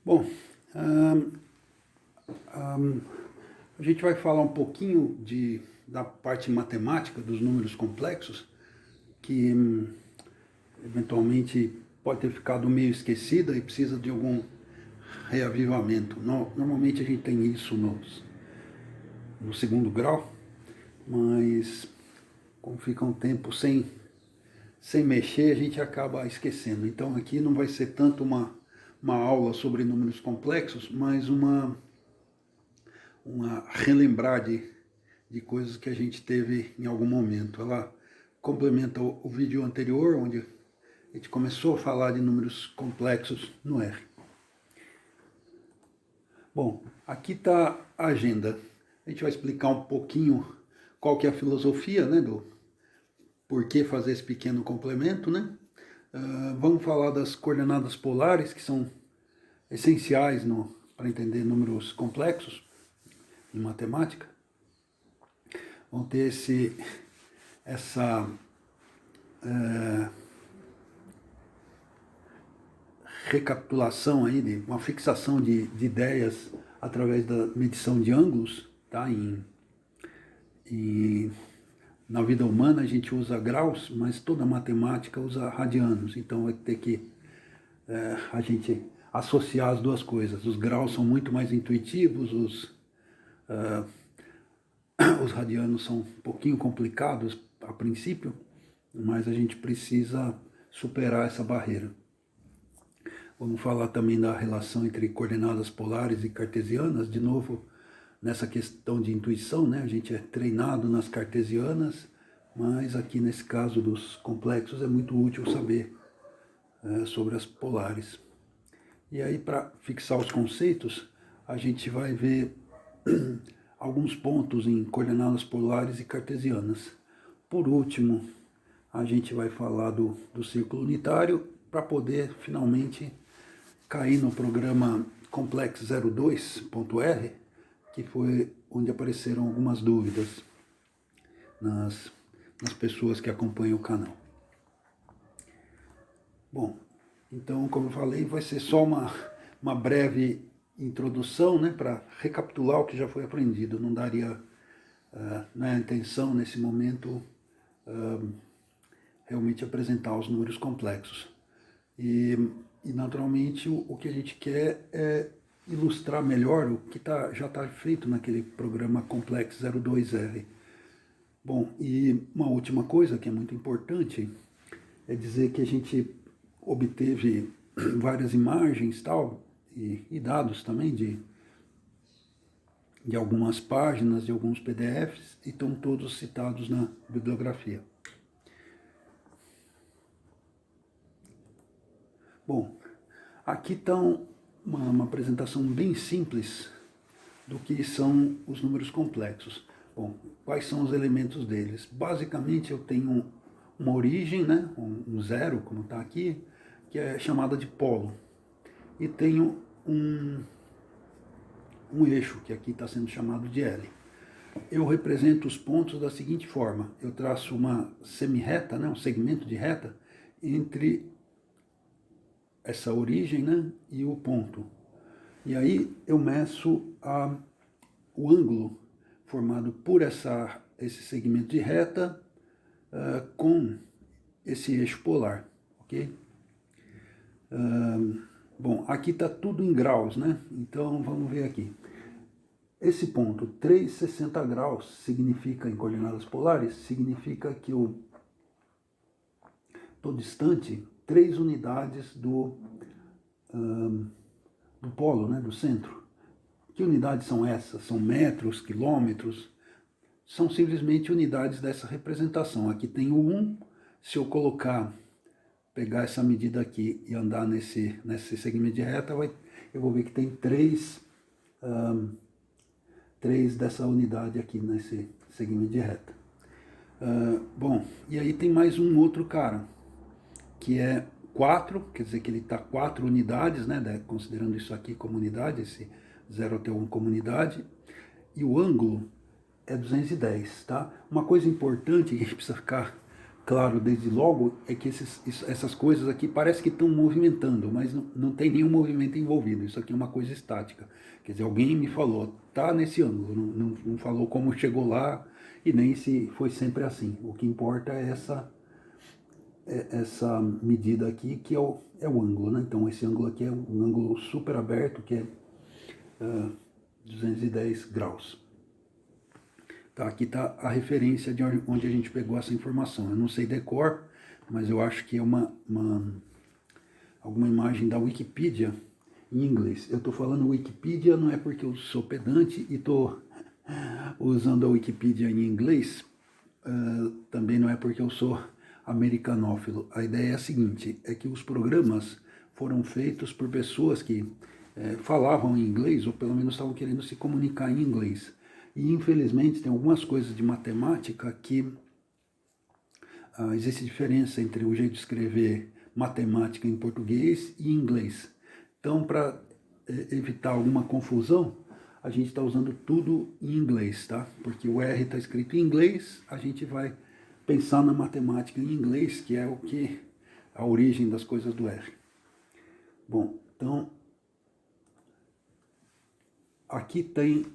Bom, ahn, ahn, a gente vai falar um pouquinho da parte matemática dos números complexos, que eventualmente pode ter ficado meio esquecida e precisa de algum reavivamento. Normalmente a gente tem isso no segundo grau, mas como fica um tempo sem mexer, a gente acaba esquecendo. Então aqui não vai ser tanto uma aula sobre números complexos, mas uma relembrar de coisas que a gente teve em algum momento. Ela complementa o vídeo anterior, onde a gente começou a falar de números complexos no R. Bom, aqui está a agenda. A gente vai explicar um pouquinho qual que é a filosofia, né, do por que fazer esse pequeno complemento, né? Vamos falar das coordenadas polares, que são essenciais para entender números complexos em matemática. Vão ter essa recapitulação aí, uma fixação de ideias através da medição de ângulos, tá? Na vida humana a gente usa graus, mas toda matemática usa radianos, então vai ter que a gente associar as duas coisas. Os graus são muito mais intuitivos, os radianos são um pouquinho complicados a princípio, mas a gente precisa superar essa barreira. Vamos falar também da relação entre coordenadas polares e cartesianas, de novo, nessa questão de intuição, né? A gente é treinado nas cartesianas, mas aqui nesse caso dos complexos é muito útil saber sobre as polares. E aí, para fixar os conceitos, a gente vai ver alguns pontos em coordenadas polares e cartesianas. Por último, a gente vai falar do círculo unitário para poder finalmente cair no programa Complex02.R, que foi onde apareceram algumas dúvidas nas pessoas que acompanham o canal. Bom, então, como eu falei, vai ser só uma breve introdução, né, para recapitular o que já foi aprendido. Não daria, não é a intenção nesse momento realmente apresentar os números complexos. E naturalmente, o que a gente quer é ilustrar melhor o que já está feito naquele programa Complex 02R. Bom, e uma última coisa que é muito importante é dizer que a gente obteve várias imagens e dados também de algumas páginas, de alguns PDFs, e estão todos citados na bibliografia. Bom, aqui está uma apresentação bem simples do que são os números complexos. Bom, quais são os elementos deles? Basicamente eu tenho uma origem, né, um zero, como está aqui, que é chamada de polo. E tenho um eixo, que aqui está sendo chamado de L. Eu represento os pontos da seguinte forma. Eu traço uma semi-reta, né, um segmento de reta, entre essa origem, né, e o ponto. E aí eu meço o ângulo formado por esse segmento de reta com esse eixo polar, ok? Bom, aqui está tudo em graus, né? Então vamos ver aqui. Esse ponto, 360 graus, significa, em coordenadas polares, significa que eu estou distante 3 unidades do polo, né, do centro. Que unidades são essas? São metros, quilômetros? São simplesmente unidades dessa representação. Aqui tem o 1, se eu pegar essa medida aqui e andar nesse segmento de reta, eu vou ver que tem 3 dessa unidade aqui nesse segmento de reta. Bom, e aí tem mais um outro cara, que é 4, quer dizer que ele está 4 unidades, né, considerando isso aqui como unidade, esse 0 até 1 como unidade, e o ângulo é 210, tá? Uma coisa importante que a gente precisa ficar claro desde logo é que essas coisas aqui parece que estão movimentando, mas não tem nenhum movimento envolvido. Isso aqui é uma coisa estática. Quer dizer, alguém me falou, tá nesse ângulo, não falou como chegou lá e nem se foi sempre assim. O que importa é essa medida aqui, que é o ângulo, né? Então esse ângulo aqui é um ângulo super aberto, que é 210 graus. Tá, aqui está a referência de onde a gente pegou essa informação. Eu não sei decor, mas eu acho que é alguma imagem da Wikipedia em inglês. Eu estou falando Wikipedia não é porque eu sou pedante e estou usando a Wikipedia em inglês, também não é porque eu sou americanófilo. A ideia é a seguinte, é que os programas foram feitos por pessoas que falavam em inglês, ou pelo menos estavam querendo se comunicar em inglês. E infelizmente tem algumas coisas de matemática que existe diferença entre o jeito de escrever matemática em português e em inglês. Então, para evitar alguma confusão, a gente está usando tudo em inglês, tá? Porque o R está escrito em inglês, a gente vai pensar na matemática em inglês, que é a origem das coisas do R. Bom, então aqui tem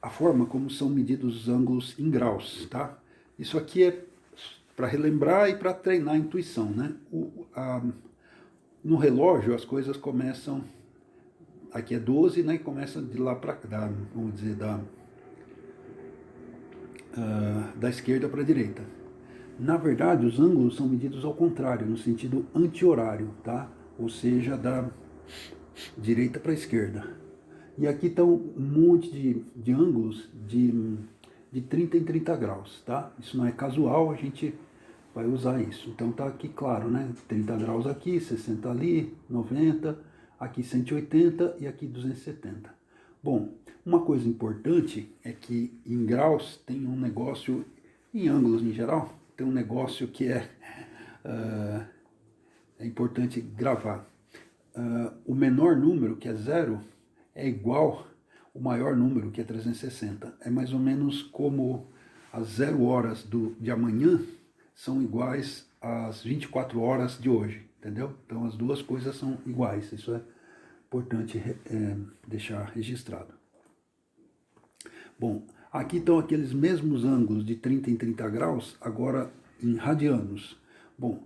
a forma como são medidos os ângulos em graus, tá? Isso aqui é para relembrar e para treinar a intuição, né? No relógio as coisas começam, aqui é 12, né? E começa de lá para cá, vamos dizer, da esquerda para a direita. Na verdade, os ângulos são medidos ao contrário, no sentido anti-horário, tá? Ou seja, da direita para a esquerda. E aqui estão um monte de ângulos de 30 em 30 graus, tá? Isso não é casual, a gente vai usar isso. Então tá aqui claro, né? 30 graus aqui, 60 ali, 90, aqui 180 e aqui 270. Bom, uma coisa importante é que em graus tem um negócio, em ângulos em geral, tem um negócio que é importante gravar. O menor número, que é 0, é igual ao maior número, que é 360. É mais ou menos como as 0 horas de amanhã são iguais às 24 horas de hoje, entendeu? Então as duas coisas são iguais, isso é importante deixar registrado. Bom, aqui estão aqueles mesmos ângulos de 30 em 30 graus, agora em radianos. Bom,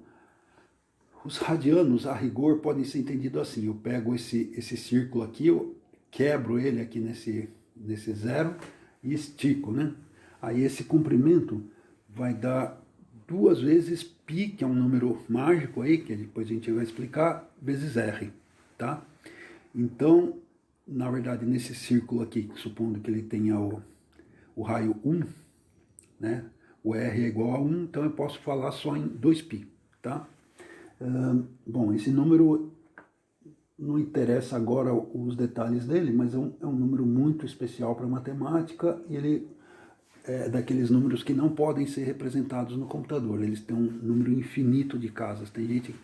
os radianos, a rigor, podem ser entendidos assim. Eu pego esse círculo aqui, eu quebro ele aqui nesse 0 e estico, né? Aí esse comprimento vai dar 2 vezes π, que é um número mágico aí, que depois a gente vai explicar, vezes r, tá? Então, na verdade, nesse círculo aqui, supondo que ele tenha o raio 1, né? O r é igual a 1, então eu posso falar só em 2π, tá? Bom, esse número não interessa agora os detalhes dele, mas é um número muito especial para matemática e ele é daqueles números que não podem ser representados no computador. Eles têm um número infinito de casas. Tem gente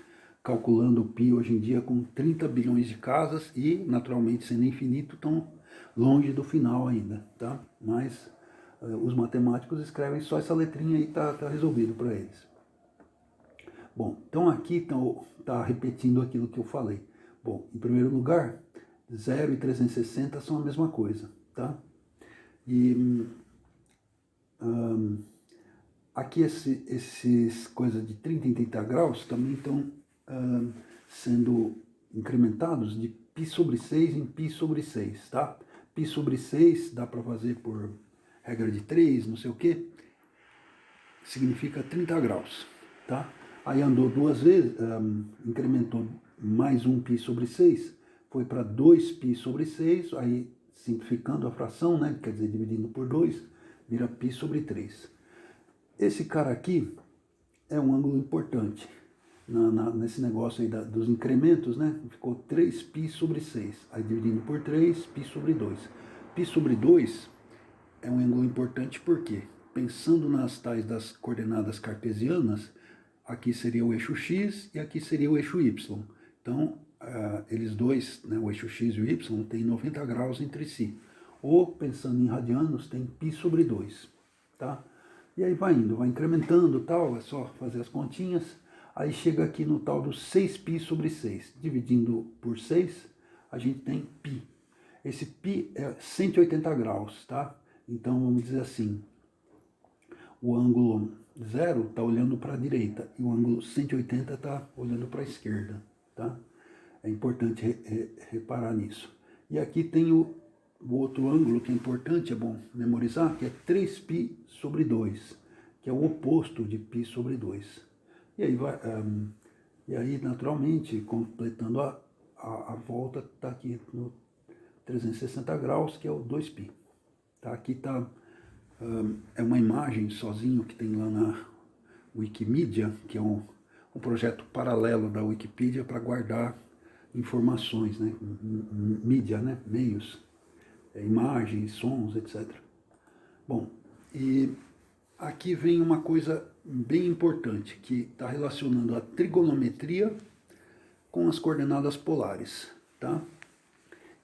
calculando o π hoje em dia com 30 bilhões de casas e, naturalmente, sendo infinito, estão longe do final ainda, tá? Mas os matemáticos escrevem só essa letrinha e tá resolvido para eles. Bom, então aqui está repetindo aquilo que eu falei. Bom, em primeiro lugar, 0 e 360 são a mesma coisa, tá? E aqui esses coisas de 30 em 30 graus também estão sendo incrementados de π sobre 6 em π sobre 6, tá? Π sobre 6 dá para fazer por regra de 3, não sei o que, significa 30 graus, tá? Aí andou 2 vezes, incrementou mais um π sobre 6, foi para 2π sobre 6, aí simplificando a fração, né, quer dizer, dividindo por 2, vira π sobre 3. Esse cara aqui é um ângulo importante nesse negócio aí dos incrementos, né, ficou 3π sobre 6, aí dividindo por 3, π sobre 2. Π sobre 2 é um ângulo importante porque, pensando nas tais das coordenadas cartesianas, aqui seria o eixo x e aqui seria o eixo y. Então, eles dois, né, o eixo x e o y, tem 90 graus entre si. Ou, pensando em radianos, tem π sobre 2. Tá? E aí vai indo, vai incrementando tal, é só fazer as continhas. Aí chega aqui no tal do 6π sobre 6. Dividindo por 6, a gente tem π. Esse π é 180 graus, tá? Então vamos dizer assim, o ângulo 0 está olhando para a direita e o ângulo 180 está olhando para a esquerda, tá? É importante reparar nisso. E aqui tem o outro ângulo que é importante, é bom memorizar, que é 3π sobre 2, que é o oposto de π sobre 2. E aí, e aí naturalmente, completando a volta, está aqui no 360 graus, que é o 2π. Tá? Aqui está é uma imagem sozinho que tem lá na Wikimedia, que é um projeto paralelo da Wikipedia para guardar informações, né? Mídia, né? Meios, imagens, sons, etc. Bom, e aqui vem uma coisa bem importante, que está relacionando a trigonometria com as coordenadas polares, tá?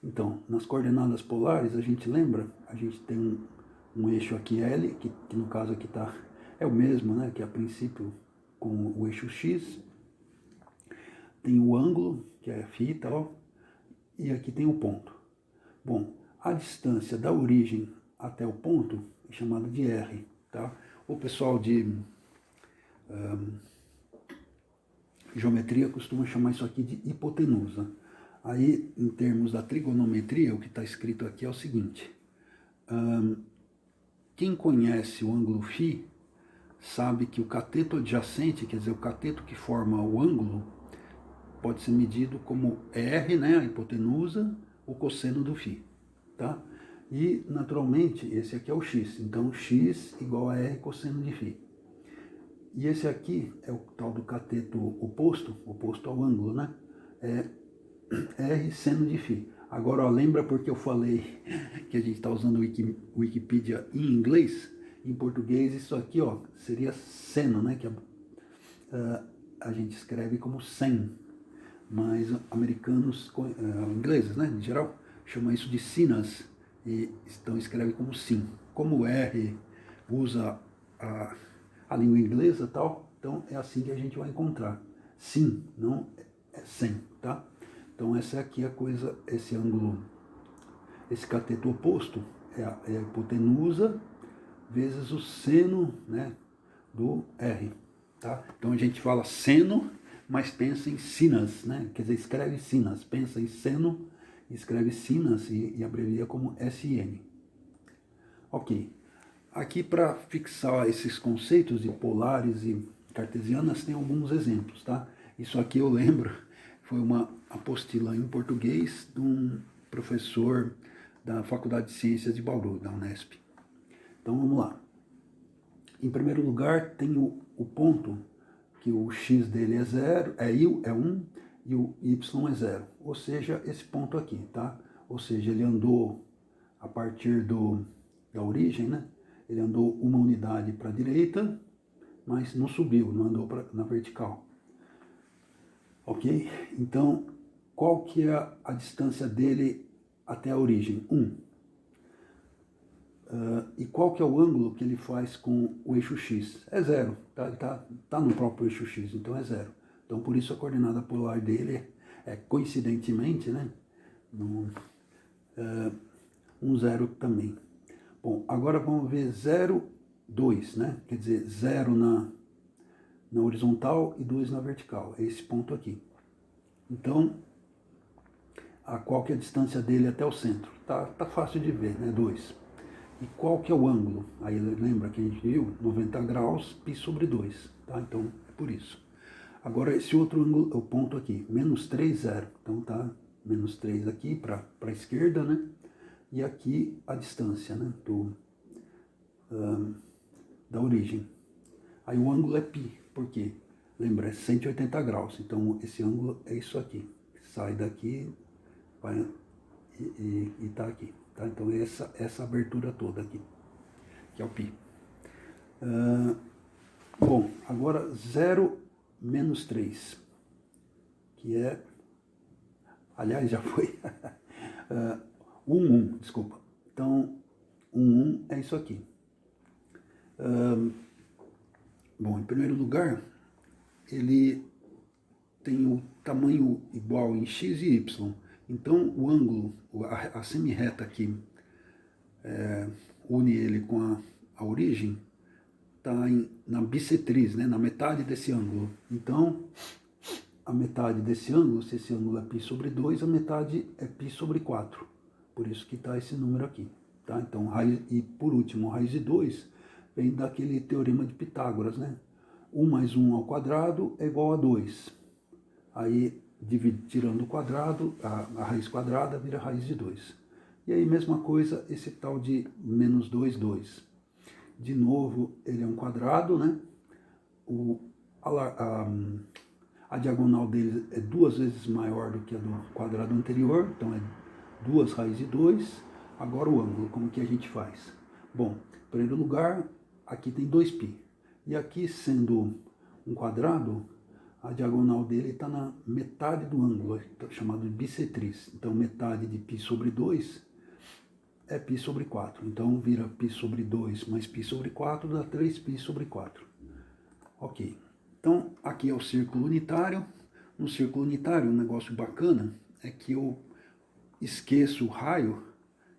Então, nas coordenadas polares, a gente lembra, a gente tem um eixo aqui L, que no caso aqui tá, é o mesmo, né, que a princípio com o eixo X. Tem o ângulo, que é φ e tal, e aqui tem o ponto. Bom, a distância da origem até o ponto é chamada de R, tá? O pessoal de geometria costuma chamar isso aqui de hipotenusa. Aí, em termos da trigonometria, o que está escrito aqui é o seguinte. Quem conhece o ângulo φ sabe que o cateto adjacente, quer dizer, o cateto que forma o ângulo, pode ser medido como R, né, a hipotenusa, o cosseno do φ, tá? E, naturalmente, esse aqui é o x, então x igual a R cosseno de φ. E esse aqui é o tal do cateto oposto ao ângulo, né? É R seno de φ. Agora, ó, lembra porque eu falei que a gente está usando o Wikipedia em inglês? Em português, isso aqui, ó, seria seno, né? Que a gente escreve como sen. Mas americanos, ingleses, né, em geral, chamam isso de sinas. E então escreve como sim. Como o R usa a língua inglesa e tal, então é assim que a gente vai encontrar. Sim, não é sem, tá? Então essa aqui é a coisa, esse ângulo, esse cateto oposto é a hipotenusa vezes o seno, né, do R, tá? Então a gente fala seno, mas pensa em sinas, né? Quer dizer, escreve sinas, pensa em seno, escreve sinas e abrevia como SN. Ok. Aqui para fixar esses conceitos de polares e cartesianas tem alguns exemplos, tá? Isso aqui eu lembro, foi uma apostila em português de um professor da Faculdade de Ciências de Bauru, da Unesp. Então vamos lá. Em primeiro lugar tem o ponto, que o x dele é 0, é 1 e o y é 0. Ou seja, esse ponto aqui, tá? Ou seja, ele andou a partir da origem, né? Ele andou uma unidade para a direita, mas não subiu, não andou na vertical. Ok? Então, qual que é a distância dele até a origem? 1. E qual que é o ângulo que ele faz com o eixo x? É 0, tá no próprio eixo x, então é 0. Então, por isso a coordenada polar dele é coincidentemente, né, um 0 também. Bom, agora vamos ver 0, 2, né? Quer dizer, 0 na horizontal e 2 na vertical. É esse ponto aqui. Então, qual que é a distância dele até o centro? Tá fácil de ver, né? 2. E qual que é o ângulo? Aí lembra que a gente viu? 90 graus, π sobre 2. Tá? Então, é por isso. Agora, esse outro ângulo, o ponto aqui, menos 3, 0. Então, tá menos 3 aqui para a esquerda, né? E aqui a distância, né? Da origem. Aí o ângulo é π, por quê? Lembra, é 180 graus. Então, esse ângulo é isso aqui. Sai daqui vai, e tá aqui. Tá? Então, essa abertura toda aqui, que é o π. Bom, agora 0 menos 3, que é, aliás, já foi 1, desculpa. Então, 1 é isso aqui. Bom, em primeiro lugar, ele tem o tamanho igual em x e y. Então, o ângulo, a semi-reta que une ele com a origem, está na bissetriz, né, na metade desse ângulo. Então, a metade desse ângulo, se esse ângulo é π sobre 2, a metade é π sobre 4. Por isso que está esse número aqui. Tá? Então, e por último, raiz de 2 vem daquele teorema de Pitágoras, né? 1 mais 1 ao quadrado é igual a 2. Aí, tirando o quadrado, a raiz quadrada vira raiz de 2. E aí, mesma coisa, esse tal de menos 2, 2. De novo, ele é um quadrado, né? A diagonal dele é 2 vezes maior do que a do quadrado anterior, então é 2 raiz de 2. Agora o ângulo, como que a gente faz? Bom, em primeiro lugar, aqui tem 2π. E aqui, sendo um quadrado, a diagonal dele está na metade do ângulo, chamado de bissetriz. Então, metade de π sobre 2 é π sobre 4. Então, vira π sobre 2 mais π sobre 4 dá 3π sobre 4. Ok. Então, aqui é o círculo unitário. No círculo unitário, um negócio bacana é que eu esqueço o raio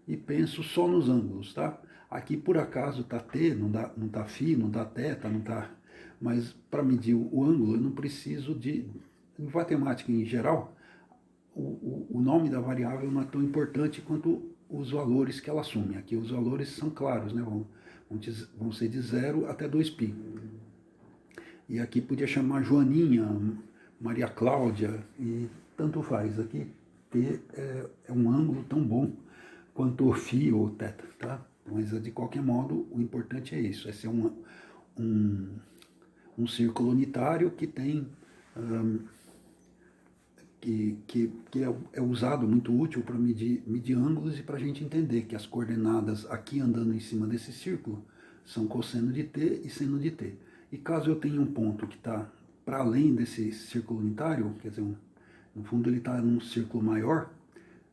e penso só nos ângulos, tá? Aqui, por acaso, tá T, não tá φ, não dá θ, não tá... Mas, para medir o ângulo, eu não preciso de... Em matemática, em geral, o nome da variável não é tão importante quanto os valores que ela assume. Aqui os valores são claros, né? Vão ser de 0 até 2π. E aqui podia chamar Joaninha, Maria Cláudia, e tanto faz. Aqui T é um ângulo tão bom quanto φ ou θ, tá? Mas de qualquer modo, o importante é isso. Esse é um círculo unitário que tem... que é usado, muito útil para medir ângulos e para a gente entender que as coordenadas aqui andando em cima desse círculo são cosseno de t e seno de t. E caso eu tenha um ponto que está para além desse círculo unitário, quer dizer, no fundo ele está num círculo maior,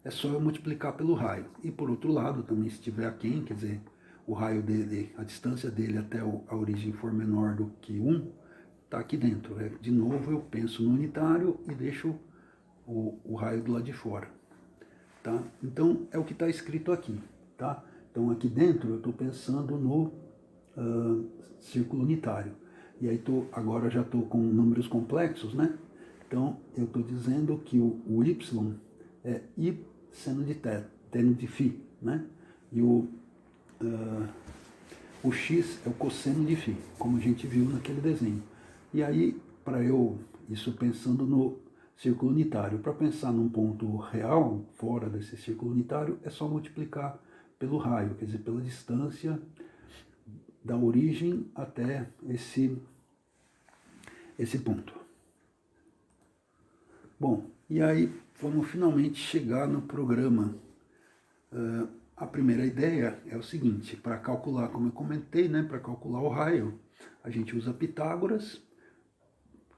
é só eu multiplicar pelo raio. E por outro lado, também se estiver aquém, quer dizer, o raio dele, a distância dele até a origem for menor do que 1, está aqui dentro. De novo eu penso no unitário e deixo o raio do lado de fora, tá? Então, é o que está escrito aqui, tá? Então, aqui dentro eu estou pensando no círculo unitário. E aí, agora já estou com números complexos, né? Então, eu estou dizendo que o y é i seno de θ, seno de φ, né? E o x é o cosseno de φ, como a gente viu naquele desenho. E aí, isso pensando no círculo unitário, para pensar num ponto real, fora desse círculo unitário, é só multiplicar pelo raio, quer dizer, pela distância da origem até esse ponto. Bom, e aí vamos finalmente chegar no programa. A primeira ideia é o seguinte: para calcular, como eu comentei, né, para calcular o raio, a gente usa Pitágoras,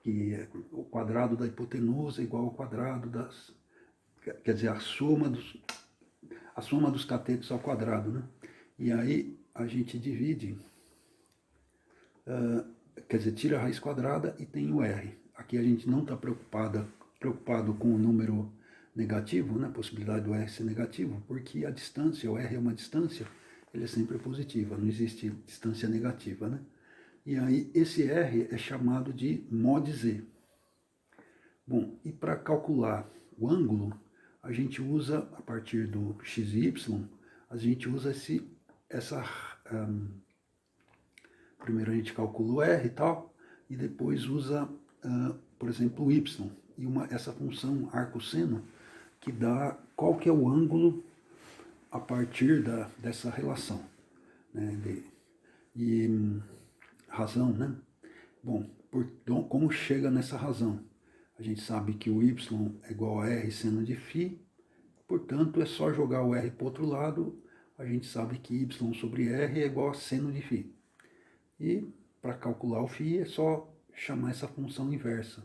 que é o quadrado da hipotenusa é igual ao quadrado das... Quer dizer, a soma dos catetos ao quadrado, né? E aí a gente divide, quer dizer, tira a raiz quadrada e tem o r. Aqui a gente não está preocupado com o número negativo, né? A possibilidade do r ser negativo, porque a distância, o r é uma distância, ele é sempre positiva, não existe distância negativa, né? E aí esse r é chamado de mod z. Bom, e para calcular o ângulo, a gente usa, a partir do x e y, a gente usa primeiro a gente calcula o r e tal, e depois usa, por exemplo, o y, e essa função arcosseno, que dá qual que é o ângulo a partir dessa relação, né, razão, né? Bom, então, como chega nessa razão? A gente sabe que o y é igual a r seno de φ, portanto, é só jogar o r para o outro lado, a gente sabe que y sobre r é igual a seno de φ. E, para calcular o φ, é só chamar essa função inversa,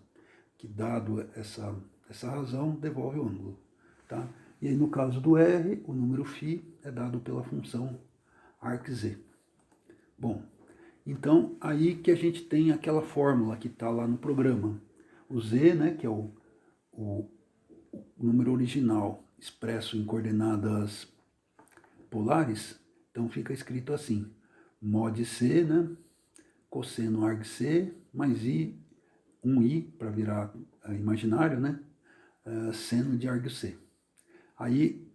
que dado essa razão, devolve o ângulo, tá? E aí, no caso do r, o número φ é dado pela função arcz. Bom, Então, aí que a gente tem aquela fórmula que está lá no programa. O Z, né, que é o número original expresso em coordenadas polares, então fica escrito assim, mod C, né, cosseno arg C, mais I, 1I, para virar imaginário, né, seno de arg C. Aí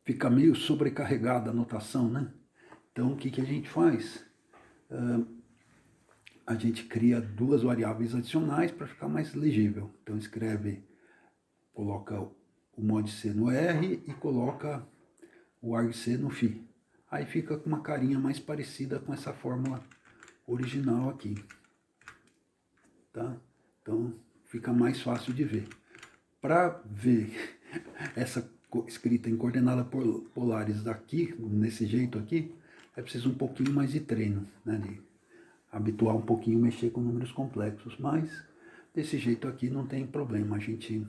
fica meio sobrecarregada a notação, né? Então, o que a gente faz? A gente cria duas variáveis adicionais para ficar mais legível. Então, coloca o mod C no R e coloca o arg C no φ. Aí fica com uma carinha mais parecida com essa fórmula original aqui. Tá? Então, fica mais fácil de ver. Para ver essa escrita em coordenadas polares daqui, nesse jeito aqui, é preciso um pouquinho mais de treino, né, de habituar um pouquinho mexer com números complexos, mas desse jeito aqui não tem problema, a gente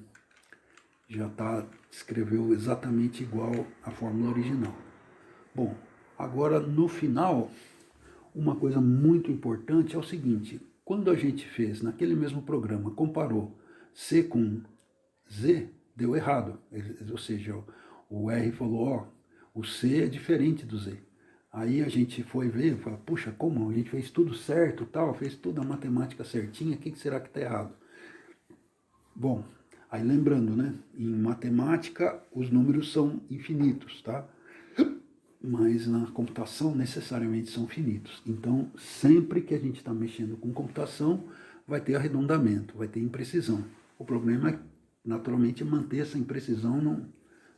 já escreveu exatamente igual à fórmula original. Bom, agora no final, uma coisa muito importante é o seguinte, quando a gente fez naquele mesmo programa, comparou C com Z, deu errado, ou seja, o R falou, ó, o C é diferente do Z. Aí a gente foi ver, falou, puxa, como? A gente fez tudo certo, tal, fez tudo a matemática certinha, o que será que está errado? Bom, aí lembrando, né, em matemática os números são infinitos, tá? Mas na computação necessariamente são finitos. Então, sempre que a gente está mexendo com computação, vai ter arredondamento, vai ter imprecisão. O problema é, naturalmente, manter essa imprecisão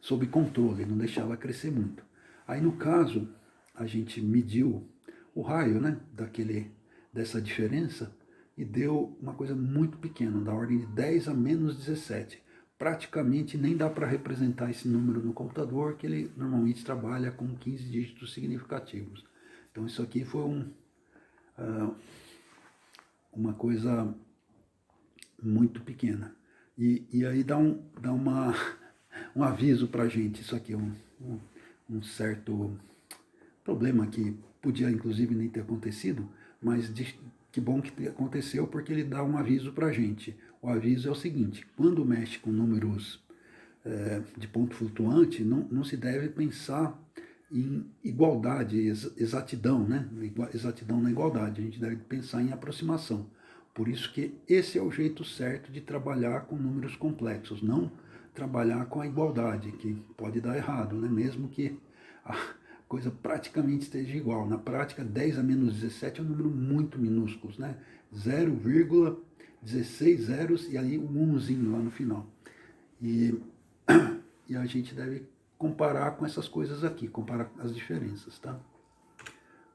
sob controle, não deixar ela crescer muito. Aí, no caso, a gente mediu o raio, né, dessa diferença e deu uma coisa muito pequena, da ordem de 10 a menos 17. Praticamente nem dá para representar esse número no computador, que ele normalmente trabalha com 15 dígitos significativos. Então isso aqui foi uma coisa muito pequena. E aí dá um aviso para a gente, isso aqui é um certo problema que podia inclusive nem ter acontecido, mas que bom que aconteceu porque ele dá um aviso para a gente. O aviso é o seguinte, quando mexe com números de ponto flutuante, não se deve pensar em igualdade, exatidão, né? Exatidão na igualdade, a gente deve pensar em aproximação. Por isso que esse é o jeito certo de trabalhar com números complexos, não trabalhar com a igualdade, que pode dar errado, né? Mesmo que a coisa praticamente esteja igual. Na prática, 10 a menos 17 é um número muito minúsculo, né? 0,16 zeros e aí um 1zinho lá no final. E a gente deve comparar com essas coisas aqui, comparar as diferenças, tá?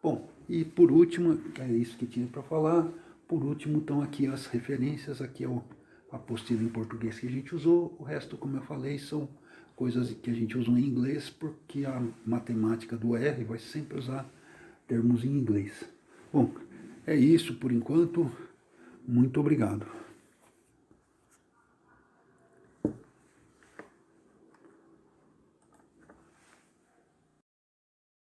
Bom, e por último, é isso que tinha para falar, por último estão aqui as referências, aqui é a apostila em português que a gente usou, o resto, como eu falei, são coisas que a gente usou em inglês, porque a matemática do R vai sempre usar termos em inglês. Bom, é isso por enquanto, muito obrigado.